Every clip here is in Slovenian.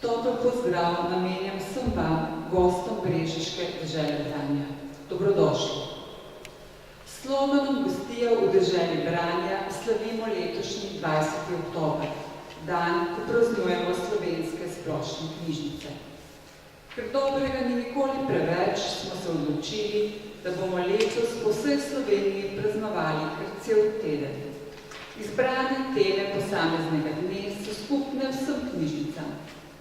Topel pozdrav namenjam vsem vam, gostom Brežiške dežele branja. Dobrodošli. S sloganom Gostija v deželi branja slavimo letošnji 20. oktober, dan, ko praznujemo slovenske splošne knjižnice. Ker dobrega ni nikoli preveč, smo se odločili, da bomo letos po vsej Sloveniji praznovali kar cel teden. Izbrane teme posameznega dne so skupne vsem knjižnicam.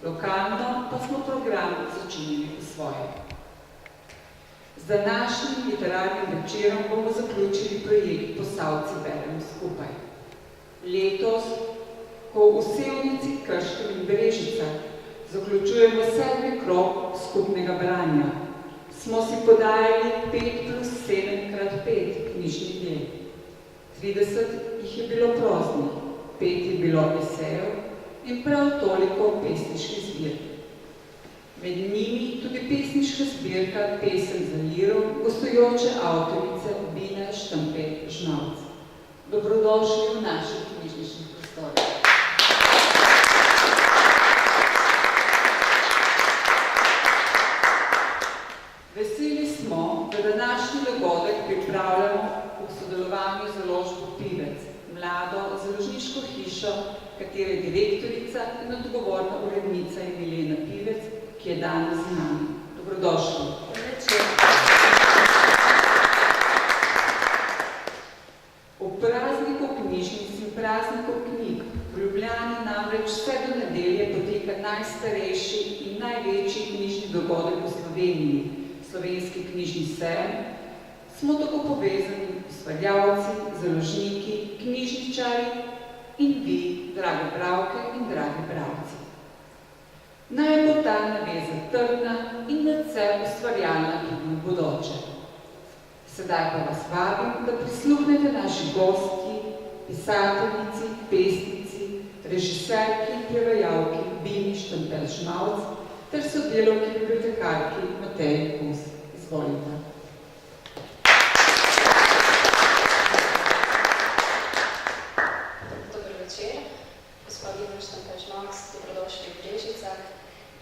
Lokalno pa smo program začinili v svoje. Z današnjim literarnim večerom bomo zaključili projekt Posavci beremo skupaj. Letos, ko v Sevnici, Krškem in Brežicah zaključujemo 7. krog skupnega branja, smo si podajali 5+7x5 knjižnih del. 30 jih je bilo proznih, 5 je bilo esejev in prav toliko pesniških zbirk. Med njimi tudi pesniška zbirka Pesem za liro gostujoče avtorice Bine Štampe-Žnavc. Dobrodošli v naših knjižničnih prostorih. Veseli smo, da današnji dogodek pripravljamo v sodelovanju z založbo Pivec, mlado založniško hišo, katere direktorica in odgovorna urednica je Milena Pivec, ki je danes z nami. Dobrodošli. V prazniku knjižnic in prazniku knjig v Ljubljani namreč vse do nedelje poteka najstarejši in največji knjižni dogodek v Sloveniji, Slovenski knjižni sejem, smo tako povezani ustvarjalci, založniki, knjižničari in vi, drage bralke in dragi bralci. Naj bo ta naveza trdna in nadvse ustvarjalna tudi v bodoče. Sedaj pa vas vabim, da prisluhnete naši gostji, pisateljici, pesnici, režiserki in prevajalki Bini Štampe-Žnavc ter sodelavki bibliotekarki Mateji Kus. Izvolite. Dober večer, gospa Bina Štampe-Žnavc, dobrodošli v Brežicah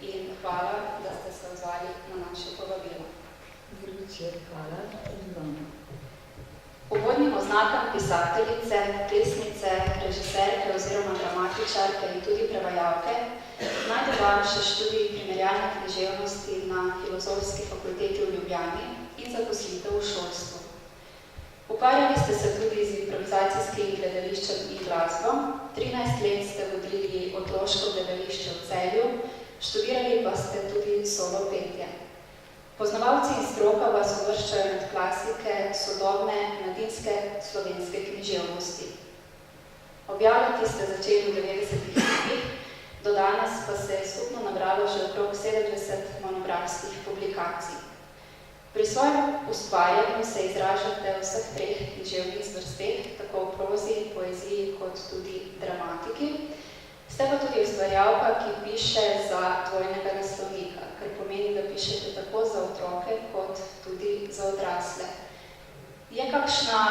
in hvala, da ste se odzvali na naše povabilo. Dober večer, hvala in vam. Uvodnim oznakam pisateljice, pesnice, režiserke oziroma dramatičarke in tudi prevajalke naj dodam še študij primerjalne književnosti na Filozofski fakulteti v Ljubljani in zaposlitev v šolstvu. Ukvarjali ste se tudi z improvizacijskim gledališčem in glasbo, 13 let ste vodili Otroško gledališče v Celju, študirali pa ste tudi solo petje. Poznavalci in stroka vas uvrščajo med klasike sodobne mladinske slovenske književnosti. Objavljati ste začeli v 90-ih letih, do danes pa se je skupno nabralo že okrog 70 monografskih publikacij. Pri svojem ustvarjanju se izražate v vseh treh književnih zvrsteh, tako v prozi, poeziji kot tudi dramatiki. Ste pa tudi ustvarjalka, ki piše za dvojnega naslovnika, kar pomeni, da pišete tako za otroke kot tudi za odrasle. Je kakšna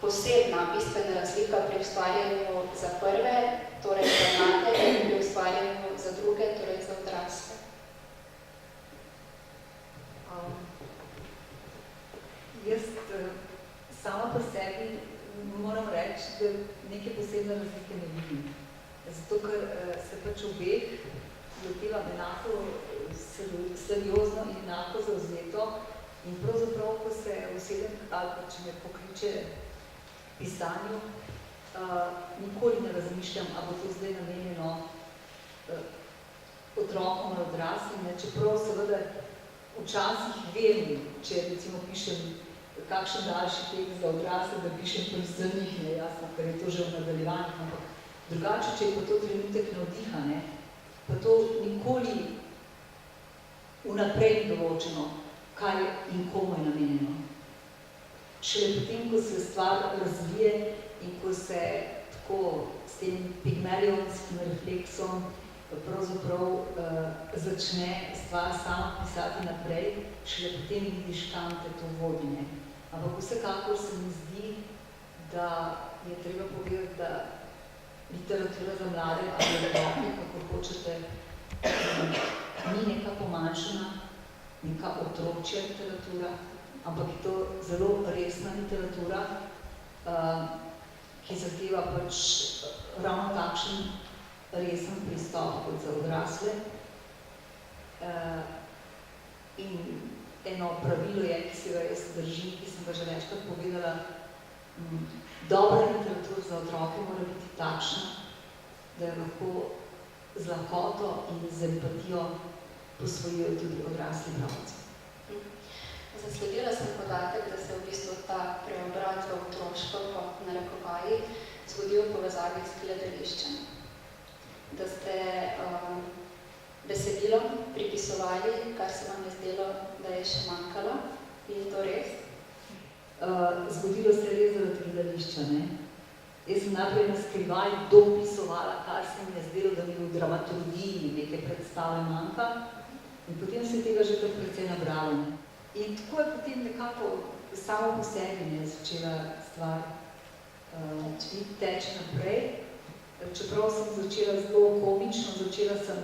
posebna, bistvena razlika pri ustvarjanju za prve, torej za mlade, in pri ustvarjanju za druge, torej za odrasle? Jaz sama po sebi moram reči, da neke posebne razlike ne vidim. Zato, ker se pač obeh lotevam enako seriozno in enako zavzeto in pravzaprav, ko se usedem ali pa če me pokliče pisanju, nikoli ne razmišljam, ali bo to zdaj namenjeno otrokom ali odraslim, čeprav seveda včasih vem, če recimo pišem kakšen daljši tekst za odrasle, da pišem pri za njih, jasno, ker je to že v nadaljevanju, ampak drugače, če je pa to trenutek navdiha, pa to nikoli vnaprej določeno, kaj in komu je namenjeno. Šele potem, ko se stvar razvije in ko se tako s tem pigmalionskim refleksom pravzaprav začne stvar sama pisati naprej, šele potem vidiš, kam te to vodi. Ampak vsekakor se mi zdi, da je treba povedati, da literatura za mlade ali otroke, kako hočete, otročja literatura, ampak je to zelo resna literatura, ki zahteva pač ravno takšen resen pristop kot za odrasle. In eno pravilo je, ki se ga jaz držim, ki sem ga že večkrat povedala, dobra literatura za otroke mora biti takšna, da jo lahko z lahkoto in z empatijo posvojijo tudi odrasli bralci. Zasledila sem podatek, da se v bistvu ta preobrat v otroško po narekovaji zgodil v povezavi s gledališčem. Da ste besedilom pripisovali, kar se vam je zdelo, da je še manjkalo. Je to res? Zgodilo se je res zaradi gledališča, ne? Jaz sem najprej na skrivaj dopisovala, kar se mi je zdelo, da mi v dramaturgiji neke predstave manjka, in potem se tega že kar precej nabralo, ne? In tako je potem nekako samo po sebi ne začela stvar teči naprej. Čeprav sem začela zelo komično, začela sem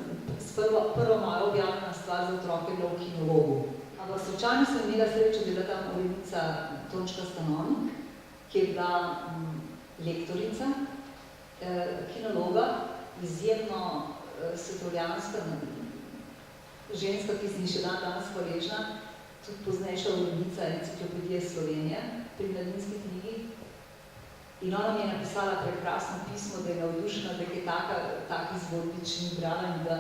prvo moja objavljena stvar za otroke bila v kinologu. Ampak slučajno sem imela srečo, da je bila tam urednica Tončka Stanovnik, ki je bila lektorica kinologa, izjemno svetovljanska ženska, ki sem še danes hvaležna, tudi poznejša urednica Enciklopedije Slovenije pri Mladinski knjigi. In ona mi je napisala prekrasno pismo, da je navdušena, da je taki zgodbič ni brala in da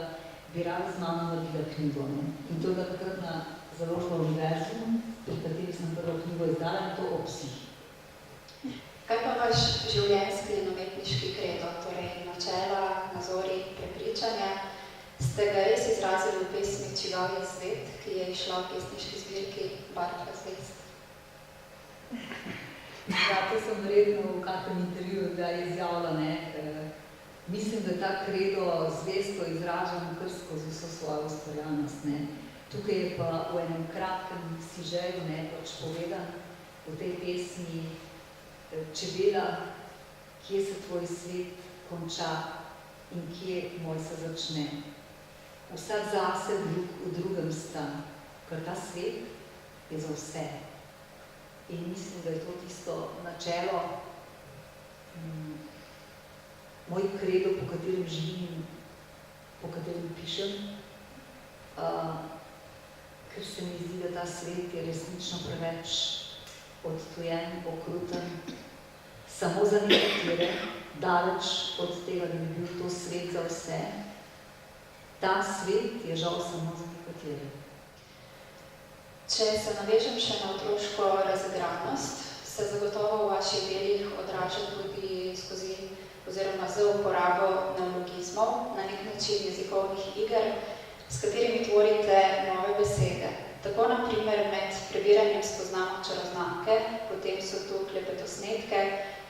bi rada z mano naredila knjigo. Ne? In to je bila takrat na založba Univerzum, pri kateri sem prvo knjigo izdala, in to o psih. Kaj pa vaš življenjski in umetniški kredo, torej načela, nazori, prepričanja, ste ga res izrazili v pesmi Čigav je svet, ki je išla v pesniški zbirki Barva zvezd? Zato sem verjetno v kakšnem intervjuju da izjavila, ne. Mislim, da ta kredo zvesto izražam kar skozi vso svojo ustvarjalnost, ne. Tukaj je pa v enem kratkem sižeju, ne, pač povedan v tej pesmi čebela, kje se tvoj svet konča in kje moj se začne. Vsak zase, drug v drugem sta, ker ta svet je za vse. In mislim, da je to tisto načelo, moj kredo, po katerem živim, po katerem pišem, ker se mi zdi, da ta svet je resnično preveč odtujen, okruten, samo za nekatere, daleč od tega, da bi bil to svet za vse. Ta svet je žal samo za nekatere. Če se navežem še na otroško razigranost, se zagotovo v vaših delih odraža tudi skozi oziroma z uporabo neologizmov, na nek način jezikovnih iger, s katerimi tvorite nove besede. Tako na primer med prebiranjem spoznamo čaroznamke, potem so tu klepetosnetke,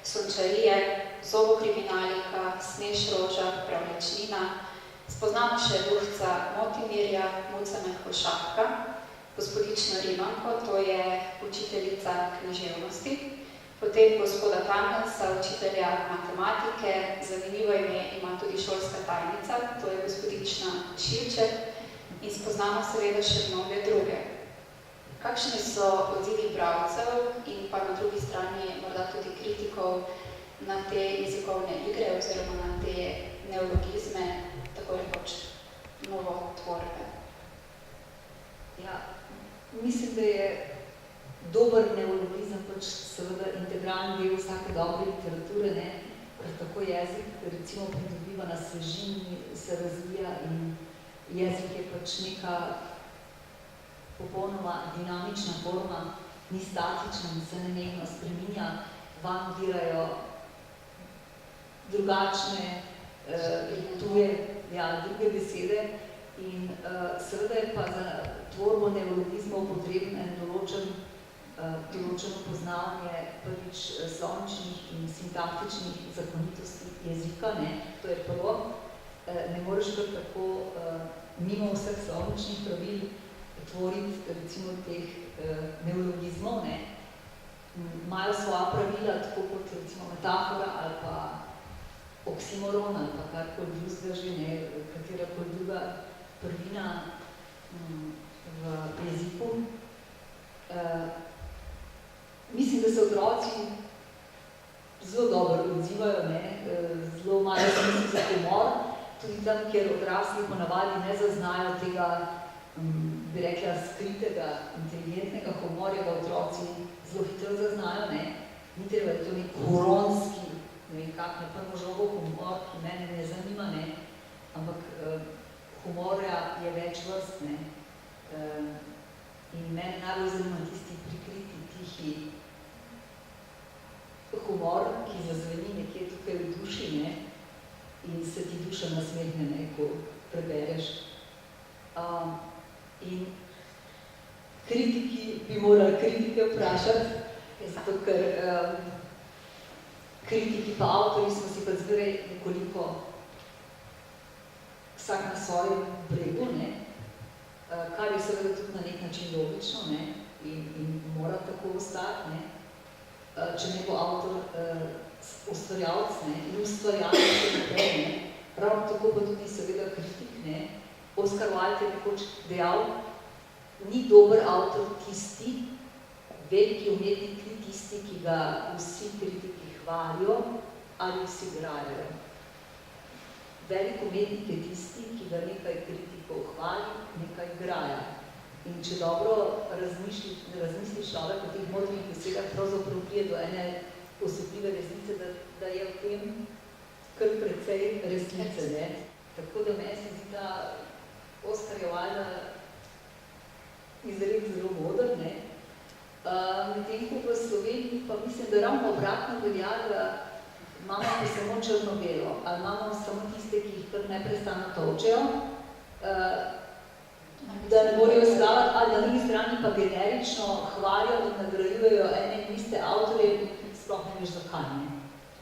sončarije, zobokriminalika, snež roža, pravlečnina, spoznamo še duhca Motimirja, Muca Mehkošapka, gospodično Rimanko, to je učiteljica književnosti, potem gospoda Tangensa, učitelja matematike, zanimivo ime ima tudi šolska tajnica, to je gospodična Šilček, in spoznamo seveda še mnoge druge. Kakšni so odzivi bralcev in pa na drugi strani morda tudi kritikov na te jezikovne igre oziroma na te neologizme, tako rekoč novotvorbe? Ja, mislim, da je dober neologizem pač seveda integralni del vsake dobre literature, ne, ker tako jezik recimo pridobiva na svežini, se razvija in jezik je pač neka popolnoma dinamična forma, ni statična in se nenehno spreminja, van vdirajo drugačne, druge besede in seveda je pa za tvorbo neologizmov potreben en določeno poznavanje prvič slovničnih in sintaktičnih zakonitosti jezika, ne, to je prvo, ne moreš kar tako mimo vseh slovničnih pravil tvoriti recimo teh neologizmov, ne. Imajo svoja pravila, tako kot recimo metafora ali pa oksimoron ali pa karkoli drugega že, ne, katerakoli druga prvina v v jeziku. Mislim, da se otroci zelo dobro odzivajo, zelo malo smisli za humor, tudi tam, kjer odrasli ponavadi ne zaznajo tega, bi rekla, skritega, inteligentnega humorja, ga otroci zelo hitro zaznajo, ni treba, da je to nek huronski, ne vem kak, ne prvo žogo humor, ki mene ne zanima, ampak humorja je več vrst, in mene najbolj zanima tisti prikriti, tihi humor, ki zazveni nekje tukaj v duši, in se ti duša nasmehne, ko prebereš. In kritiki bi morali kritike vprašati, zato ker kritiki pa avtori smo si pa zmeraj nekoliko vsak na svojem bregu, kar je seveda tudi na nek način logično, in mora tako ostati, če ne bo avtor ustvarjalec in ustvarjalec še naprej, ravno tako pa tudi seveda kritik, Oscar Wilde je nekoč dejal, ni dober avtor tisti, veliki umetnik ni tisti, ki ga vsi kritiki hvalijo ali vsi grajajo. Velik umetnik je tisti, ki ga nekaj kritikov hvali, nekaj graja. In če dobro razmisli človek o teh modrih besedah, pravzaprav pride do ene osupljive resnice, da je v tem kar precej resnice. Tako da meni se zdi ta Oscar Wilde izrek zelo moder, medtem ko v Sloveniji pa mislim, da ravno obratno velja, da imamo pa samo črno-belo, ali imamo samo tiste, ki jih kar neprestano tolčejo, da ne morejo skavati, ali na drugi strani pa generično hvalijo in nagrajujejo ene in iste avtorje, sploh ne veš zakaj,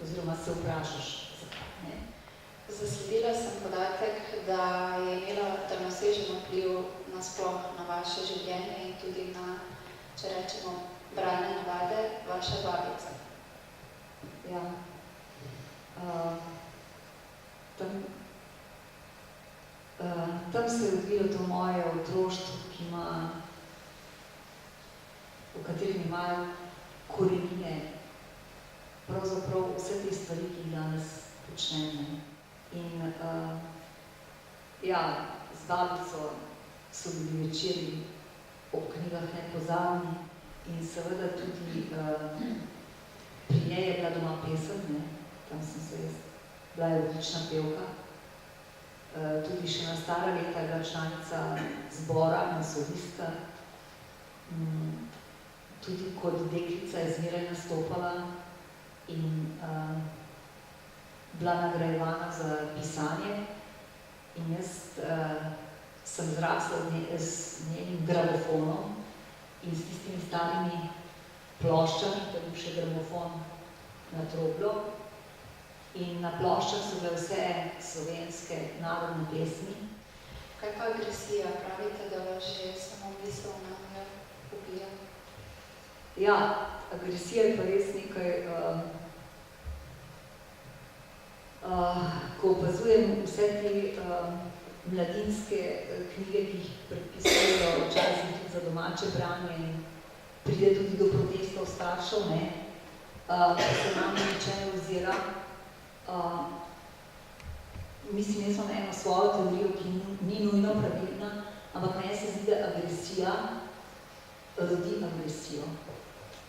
oziroma se vprašaš zakaj. Zasledila sem podatek, da je imela daljnosežen vpliv nasploh na vaše življenje in tudi na, če rečemo, bralne navade, vaša babica. Ja. Tam se je odvilo to moje otroštvo, v katerem imajo korenine pravzaprav vse te stvari, ki jih danes počnemo. In z babico so bili večeri ob knjigah nepozabni in seveda tudi pri njej je bila doma pesem, tam sem se jaz, bila je odlična pevka. Tudi še na stara leta je bila članica zbora in solistka. Tudi kot deklica je zmeraj nastopala in bila nagrajevana za pisanje in jaz sem zrasla z njenim gramofonom in s tistimi starimi ploščami, to je bil še gramofon na troblo, in na ploščah so bile vse slovenske narodne pesmi. Kaj pa agresija? Pravite, da vas že samo misel na njo ubija? Ja, agresija je pa res nekaj, ko opazujem vse te mladinske knjige, ki jih predpisujejo včasih tudi za domače branje in pride tudi do protestov staršev, se nam niče ne ozira. Mislim, jaz imam eno svojo teorijo, ki ni nujno pravilna, ampak meni se zdi, da agresija rodi agresijo.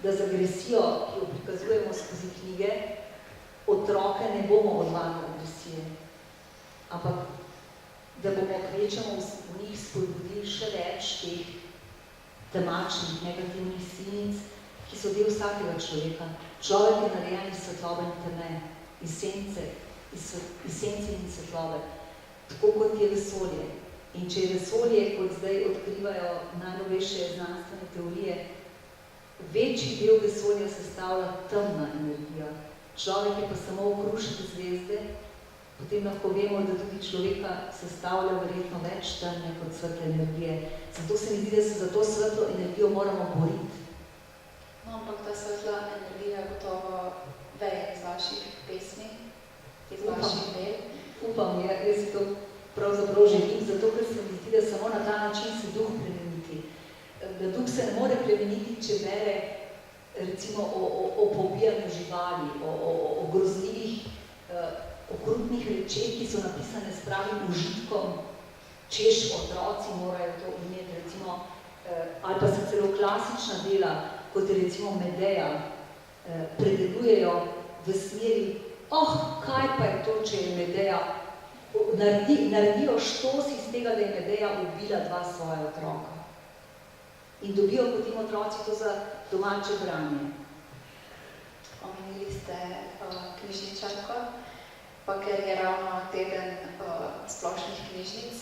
Da z agresijo, ki jo prikazujemo skozi knjige, otroke ne bomo odvajali agresije, ampak da bomo kvečemo v njih spodbudili še več teh temačnih, negativnih silnic, ki so del vsakega človeka. Človek je narejen iz svetlobe in teme, iz sence in svetlobe, tako kot je vesolje. In če je vesolje, kot zdaj odkrivajo najnovejše znanstvene teorije, večji del vesolja sestavlja temna energija. Človek je pa samo okrušek zvezde, potem lahko vemo, da tudi človeka sestavlja verjetno več temne kot svetle energije. Zato se mi zdi, da se za to svetlo energijo moramo boriti. No, ampak ta svetla energija gotovo veje iz vaših pesmi, iz vaših del. Upam, jaz si to pravzaprav želim, zato ker se mi zdi, da samo na ta način se duh premeniti. da duh se ne more premeniti, če bere recimo o pobijanju živali, o grozljivih, okrutnih rečeh, ki so napisane s pravim užitkom, češ otroci morajo to imeti, recimo, ali pa se celo klasična dela, kot je recimo Medeja, predelujejo v smeri, kaj pa je to, če je Medeja, naredijo štos iz tega, da je Medeja ubila 2 svoja otroka. In dobijo potem otroci to za domače branje. Omenili ste knjižničarko, pa ker je ravno teden splošnih knjižnic.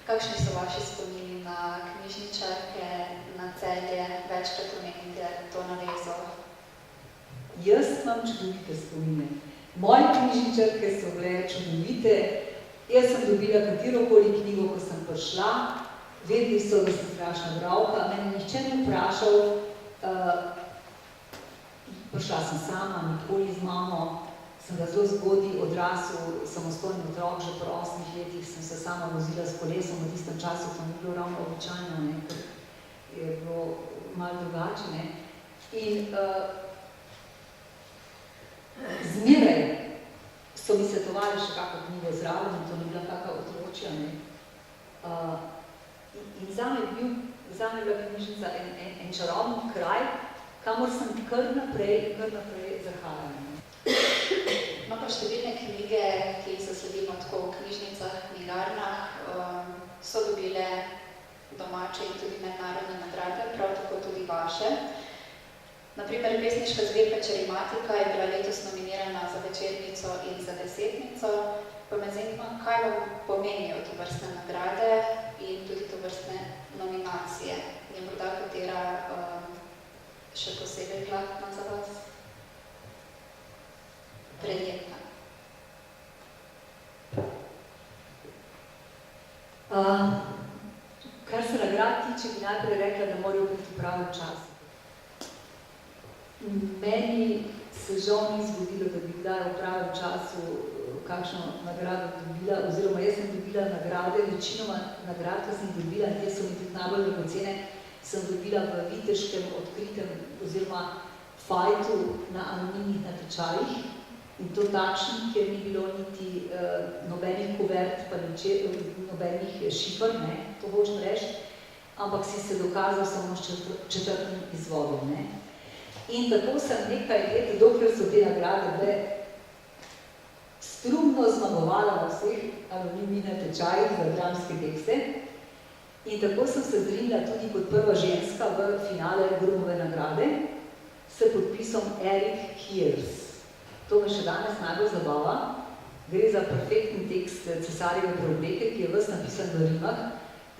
Kakšni so vaši spomini na knjižničarke, na Celje, večkrat omenite to navezo? Jaz imam čudovite spomine. Moje knjižničarke so bile čudovite. Jaz sem dobila katerokoli knjigo, ko sem prišla. Vedeli so, da sem strašna bralka. Mene nihče ne vprašal. Prišla sem sama, nikoli z mamo. Sem ga zelo zgodaj odrasel, samostojni otrok, že po 8 letih sem se sama vozila s kolesom, v tistem času to ni bilo ravno običajno, ker je bilo malo drugače. Ne? In zmeraj so mi svetovali še kako knjigo zraven, to ni bila kakva otročja. In zame je bila knjižnica en čarovni kraj, kamor sem kar naprej zahajala. No pa številne knjige, ki jih zasledimo tako v knjižnicah, knjigarnah, so dobile domače in tudi mednarodne nagrade, prav tako tudi vaše. Naprimer, pesniška zbirka Čerimatika je bila letos nominirana za Večernico in za Desetnico. Pa me zanima, kaj vam pomenijo tovrstne nagrade in tudi tovrstne nominacije. Je morda katera še posebej glavna za vas? Prijetna. Kar se nagrad tiče, bi najprej rekla, da morajo biti v pravem času. Meni se žal ni zgodilo, da bi kdaj v pravem času kakšno nagrado dobila, oziroma jaz sem dobila nagrade, večinoma nagrad, ki sem jih dobila, in te so mi tudi najbolj dragocene, sem dobila v viteškem, odkritem oziroma fajtu na anonimnih natečajih. In to takšnih, kjer ni bilo niti nobenih kuvert, pa nobenih šifr, to hočem reči, ampak si se dokazal samo s četrtim izvodom. In tako sem nekaj let, dokler so te nagrade bile, strumno zmagovala na vseh anonimnih natečajih za dramske tekste. In tako sem se zrinila tudi kot prva ženska v finale Grumove nagrade s podpisom Eric Hears. To me še danes najbolj zabava. Gre za perfektni tekst Cesarjeve preobleke, ki je ves napisan v rimah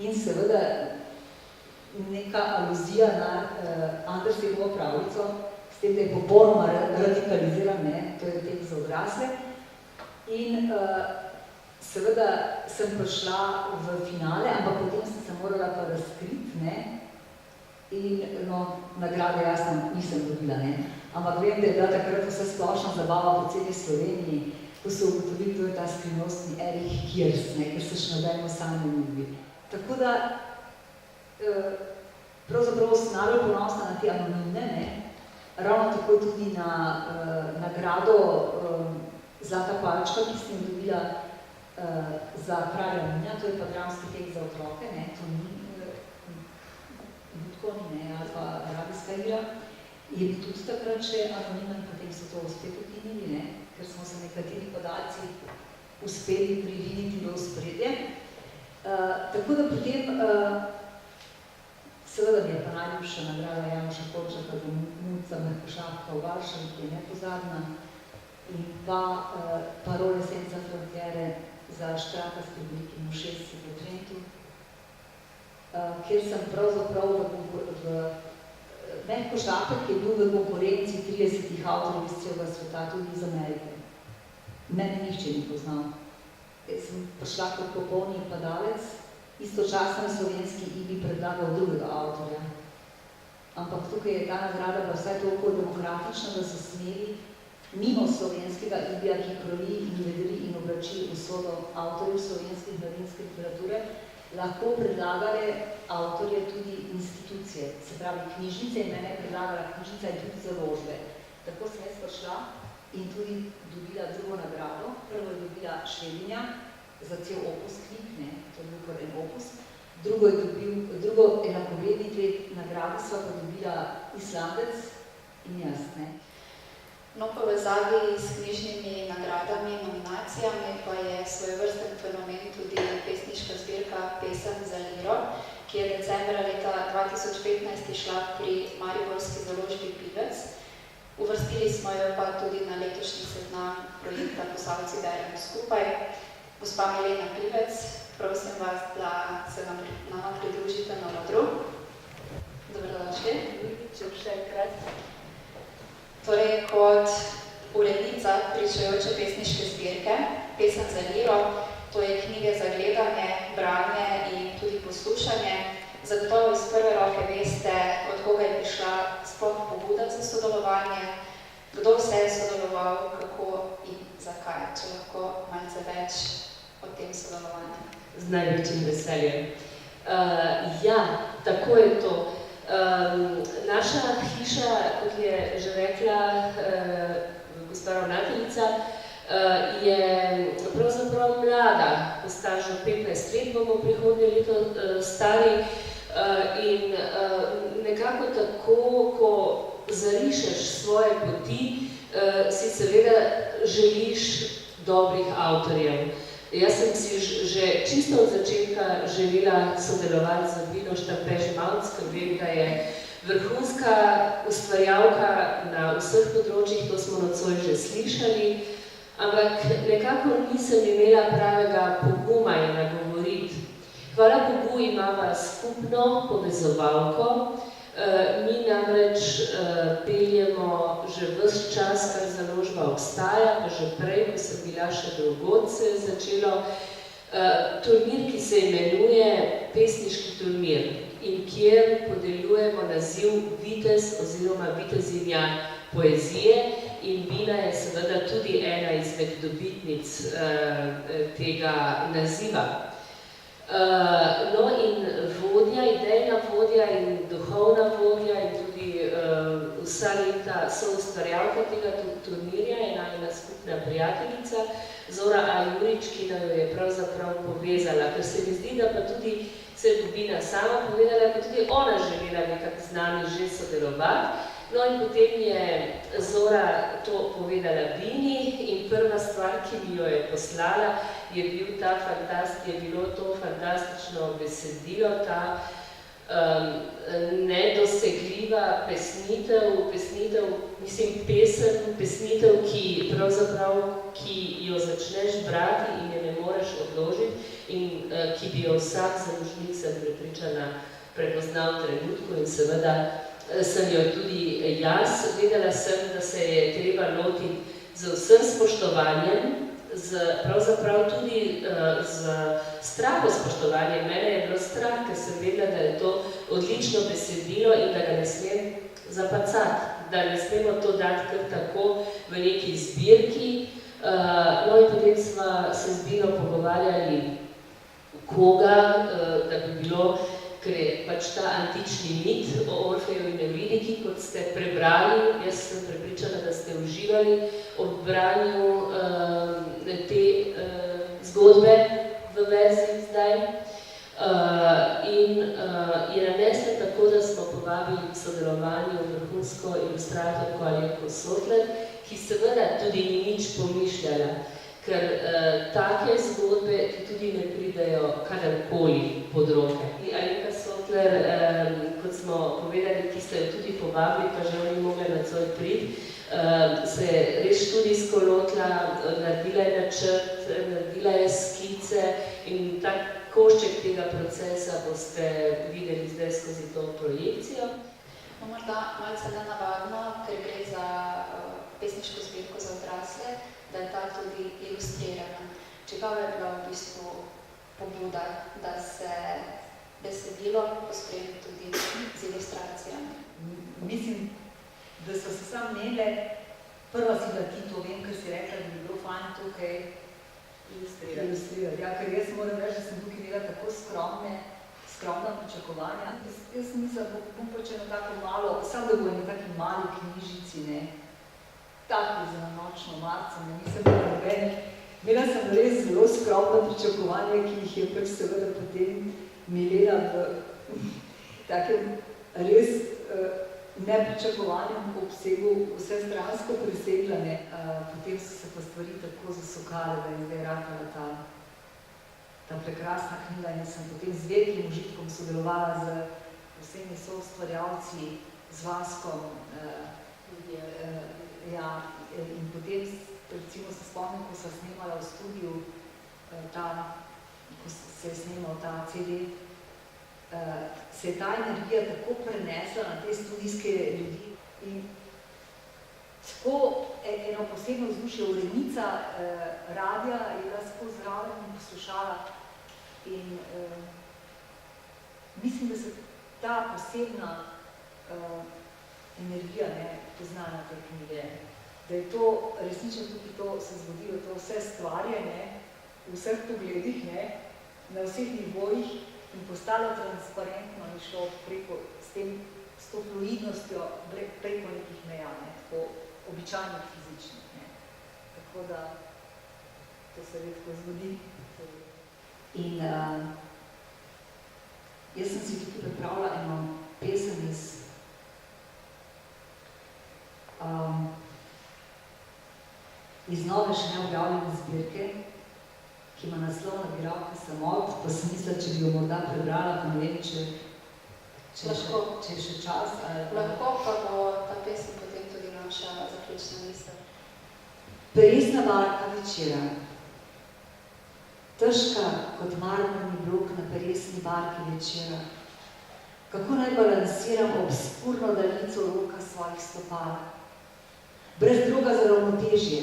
in seveda neka aluzija na Andersenovo pravljico, s tem, da je popolnoma radikaliziran, to je tekst za odrasle. In seveda sem prišla v finale, ampak potem sem se morala pa razkriti, in nagrade jasno nisem dobila, ampak vem, da je bila takrat vse splošna zabava po celi Sloveniji, ko so ugotovili, kdo je ta skrivnostni Eric Hears, ker se še nobeno sami ne ljubi. Tako da, pravzaprav sem najbolj ponosna na te anonimne, ravno tako tudi na nagrado Zlata palčka, ki sem dobila za Kralja Minja, to je pa dramski tekst za otroke, to ni Budkoni, ali pa arabijska igra. Je bil tudi takrat še anonimen, potem so to spet ukinili, ker smo se nekateri podaci uspeli priviniti do ospredje. Tako da potem, seveda mi je pa najljubša nagrada Janoša Korčaka za Muca Merkošapka v Varšavi, ki je nepozadna, in pa Parole senza frontiere za Štraka s publiki Mošesci v Trentu, kjer sem pravzaprav Merkošapek je bil v konkurenci 30 avtorjev iz celega sveta, tudi iz Amerike. Mene nihče ni poznal. Sem prišla kot popolni padalec, istočasno slovenski IBI predlagal drugega avtorja. Ampak tukaj je ta nagrada bila vsaj toliko demokratična, da so smeli mimo slovenskega IBI-ja, ki kroji in vedri in oblači usodo avtorjev slovenske mladinske literature, lahko predlagale avtorje tudi institucije, se pravi knjižnice, in mene je predlagala knjižnica in tudi založbe. Tako sem jaz prišla in tudi dobila drugo nagrado. Prvo je dobila Švedinja za cel opus knjig, ne, to je bil kar en opus. Drugo enakovredni dve nagradi sva pa dobila Islandec in jaz, ne. No, povezavi s knjižnimi nagradami, nominacijami pa je svojevrsten fenomen tudi pesniška zbirka Pesem za liro, ki je decembra leta 2015 išla pri mariborski založbi Pivec. Uvrstili smo jo pa tudi na letošnji seznam projekta Posavci beremo skupaj. Gospa Milena Pivec, prosim vas, da se nam pridružite na odru. Dobrodošli. Še enkrat. Torej, kot urednica pričajoče pesniške zbirke Pesem za liro, to je knjige za gledanje, branje in tudi poslušanje. Zagotovo iz prve roke veste, od koga je prišla sploh pobuda za sodelovanje, kdo vse je sodeloval, kako in zakaj, če lahko malce več o tem sodelovanju. Z največjim veseljem. Ja, tako je to. Naša hiša, kot je že rekla gospa ravnateljica, je pravzaprav mlada, postaja že 15 let, bomo prihodnje leto stari, in nekako tako, ko zarišeš svoje poti, si seveda želiš dobrih avtorjev. Jaz sem si že čisto od začetka želela sodelovati z Vino Štampež-Mavc, ker vem, da je vrhunska ustvarjalka na vseh področjih, to smo nocoj že slišali, ampak nekako nisem imela pravega poguma je nagovoriti. Hvala Bogu imava skupno povezovalko. Mi namreč peljemo že ves čas, kar založba obstaja, pa že prej, ko sem bila še drugod, se je začelo turnir, ki se imenuje Pesniški turnir in kjer podeljujemo naziv Vitez oziroma Vitezinja poezije in Vina je seveda tudi ena izmed dobitnic tega naziva. No in vodja, idejna vodja in duhovna vodja in tudi vsa leta soustvarjalka tega turnirja je ena skupna prijateljica Zora A. Jurič, ki nam jo je pravzaprav povezala, ker se mi zdi, da pa tudi se je Bobina sama povedala, pa tudi ona želela nekako z nami že sodelovati. No in potem je Zora to povedala Vini in prva stvar, ki mi jo je poslala, je bilo to fantastično besedilo, ta nedosegljiva pesnitev, pesnitev, ki jo začneš brati in je ne moreš odložiti in ki bi jo vsak založnik, sem prepričana, prepoznal v trenutku in seveda sem jo tudi jaz. Vedela sem, da se je treba lotiti z vsem spoštovanjem, pravzaprav tudi z strahospoštovanjem. Mene je bilo strah, ker sem vedela, da je to odlično besedilo in da ga ne smem zapacati, da ne smemo to dati kar tako v neki zbirki. No in potem smo se z Vino pogovarjali, koga, da bi bilo, ker je pač ta antični mit o Orfeju in Evridiki, kot ste prebrali, jaz sem prepričana, da ste uživali ob branju te zgodbe v verziji zdaj. In je nanesla tako, da smo povabili k sodelovanju vrhunsko ilustratorko Alenko Sotler, ki seveda tudi ni nič pomišljala, ker take zgodbe ti tudi ne pridejo kadarkoli pod roke. Alenka Sotler, kot smo povedali, ki ste jo tudi povabili, pa že ni mogla nocoj priti, se je res študijsko lotila, naredila je načrt, naredila je skice in tak košček tega procesa boste videli zdaj skozi to projekcijo. No, morda malce nenavadno, ker gre za pesniško zbirko za odrasle, da je ta tudi ilustrirana. Čigava je bila v bistvu pobuda, da se besedilo pospremi tudi z ilustracijami? Mislim, da so se sam menile, prva si da ti to vem, ker si rekla, da bi bilo fajn tukaj ilustrirati. Ja, ker jaz moram reči, da sem tukaj imela tako skromno skromna pričakovanja. Jaz mislim, bom pač eno tako malo, samo da bo eno taki mali knjižici, ne, taki za nočno marco, ne, nisem bila nobenih. Imela sem res zelo skromna pričakovanja, ki jih je pač seveda potem Milena v takem res nepričakovanjem obsegu vse stransko presegla, ne. Potem so se pa stvari tako zasukale, da je zdaj ratala ta prekrasna knjiga in sem potem z velikim užitkom sodelovala z vsemi soustvarjalci, z Vaskom, in potem, recimo se spomnim, ko sva snemala v studiu, ko se je snemal ta CD, se je ta energija tako prenesla na te studijske ljudi in tako eno posebno vzdušje. Urednica radija je bila skozi zraven in poslušala in mislim, da se ta posebna energija pozna na te knjige, da je to resnično tudi to se zgodilo, to vse stvarjanje v vseh pogledih, na vseh nivojih in postalo transparentno in šlo preko, s to fluidnostjo preko nekih meja, tako običajnih fizičnih. Tako da to se redko zgodi. In jaz sem si tukaj pripravila eno pesem iz nove še neobjavljene zbirke, ki ima naslov Nabiralka samot, pa sem mislila, če bi jo morda prebrala, pa ne vem, če je še čas. Lahko pa bo ta pesem potem tudi naša zaključna misel. Peresna barka večera, težka kot marmorni blok na peresni barki večera, kako naj balansiram obskurno daljico roka svojih stopal, brez droga za ravnotežje,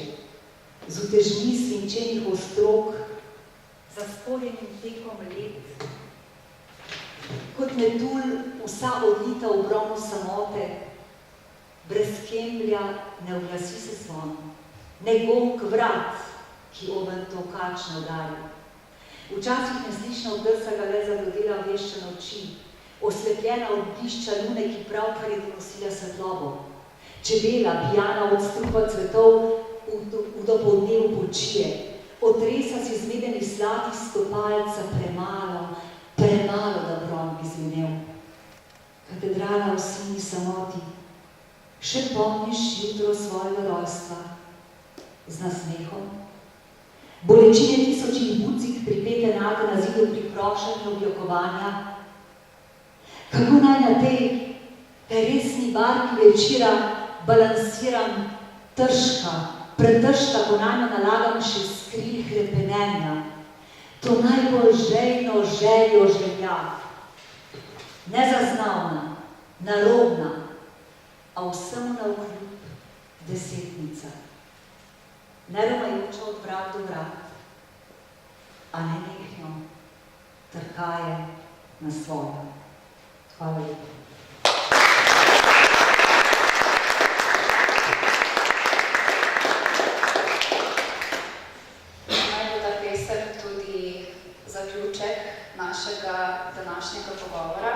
z utežmi svinčenih ostrog, za spodjenim tekom let, kot metulj vsa odlita v bronu samote, brez kemlja ne oglasi se zvon, ne gong vrat, ki oven tolkač ne udari. Včasih neslišna vdrsa ga le zagodela vešča oči, oslepljena od blišča lune, ki pravkar je donosila svetlobo. Čebela, pijana od strupa cvetov, v dopoldnevu počije, otresa si zmedenih zlatih stopalca premalo, da bron bi zvenel. Katedrala v sini samoti, še pomniš jutro svojega rojstva, z nasmehom. Bolečine tisočih bucik pripete nate na zidu prikrošenja objokovanja. Kako naj na tej peresni barki večera balansiram pretežka, ko naj nalagam še skril hrepenenja, to najbolj željno željo želja, nezaznavna, narobna, a vsemu navkljub desetnica, neromajoča od vrat do vrat, a nenehno trkaje na svojo. Hvala lepa. Našega današnjega pogovora.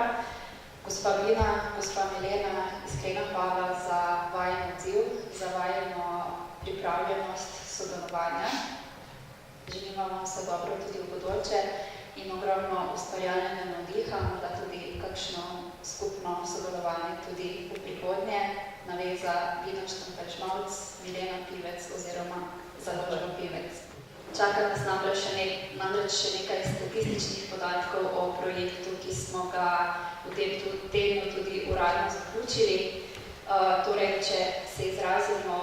Gospa Vina, gospa Milena, iskrena hvala za vajen odziv, za vajeno pripravljenost sodelovanja. Želim vam vse dobro tudi v bodoče in ogromno ustvarjalnega navdiha, morda tudi kakšno skupno sodelovanje tudi v prihodnje. Naveza Vina Štampelj-Žmavc, Milena Pivec oziroma Založba Pivec. Čaka nas namreč še nekaj statističnih podatkov o projektu, ki smo ga v tem tednu tudi uradno zaključili. Torej, če se izrazimo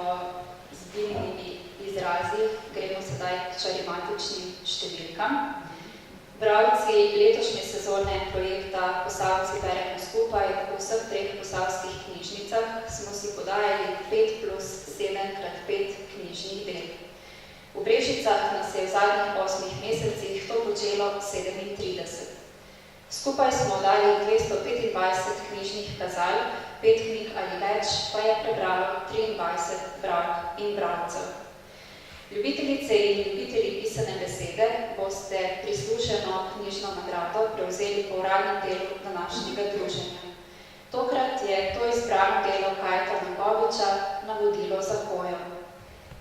z bilnimi izrazi, gremo sedaj k čarimatičnim številkam. Bralci letošnje sezone projekta Posavci beremo skupaj v vseh treh posavskih knjižnicah smo si podajali 5+7x5 knjižnih del. V Brežicah nas je v zadnjih 8 mesecih to počelo 37. Skupaj smo dali 225 knjižnih kazal, 5 knjig ali več pa je prebralo 23 bralk in bralcev. Ljubiteljice in ljubitelji pisane besede boste prisluženo knjižno nagrado prevzeli po uradnem delu današnjega druženja. Tokrat je to izbrano delo Kajeta Nogoviča Navodilo za hojo.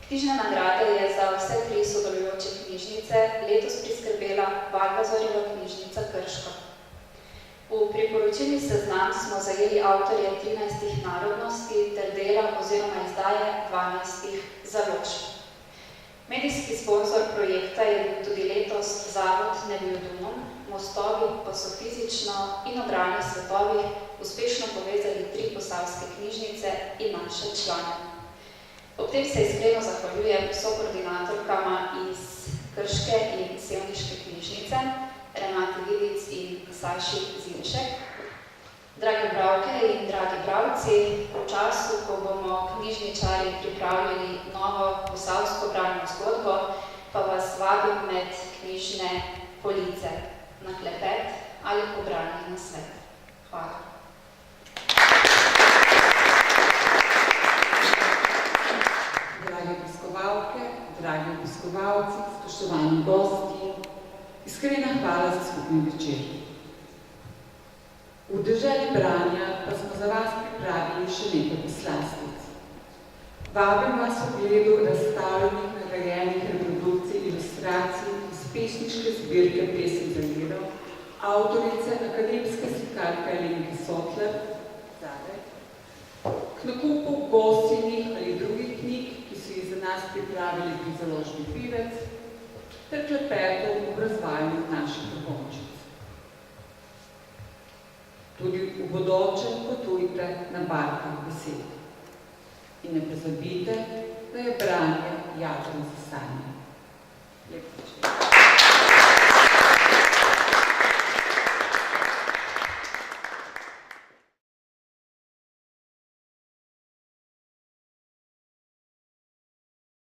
Knjižna nagrada je za vse 3 sodelujoče knjižnice letos priskrbela Valvazorjeva knjižnica Krško. V priporočilni seznam smo zajeli avtorje 13 narodnosti ter dela oziroma izdaje 12 založb. Medijski sponzor projekta je bil tudi letos Zavod Nebiodunum, mostovi pa so fizično in obralnih svetovih uspešno povezali 3 posavske knjižnice in naše člane. Ob tem se iskreno zahvaljujem sokoordinatorkama iz Krške in Sevniške knjižnice, Renati Vidic in Saši Zinšek. Drage bralke in dragi bralci, v času, ko bomo knjižničari pripravljali novo posavsko bralno zgodbo, pa vas vabim med knjižne police na klepet ali pobrani nasvet. Hvala. Drage obiskovalke, dragi obiskovalci, spoštovani gosti, iskrena hvala za skupni večer. V deželi branja pa smo za vas pripravili še nekaj poslastic. Vabim vas v gledu razstavljenih nagrajenih reprodukcij ilustracij iz pesniške zbirke Pesem za liro, avtorice akademske slikarke Alenke Sotler, k nakupu gostinih ali drugih knjig, ki so jih za nas pripravili pri založbi Pivec, ter klepetov v razvajanju naših pokončic. Tudi v bodoče potujte na barkah besed. In ne pozabite, da je branje jadro za sanje. Lepo.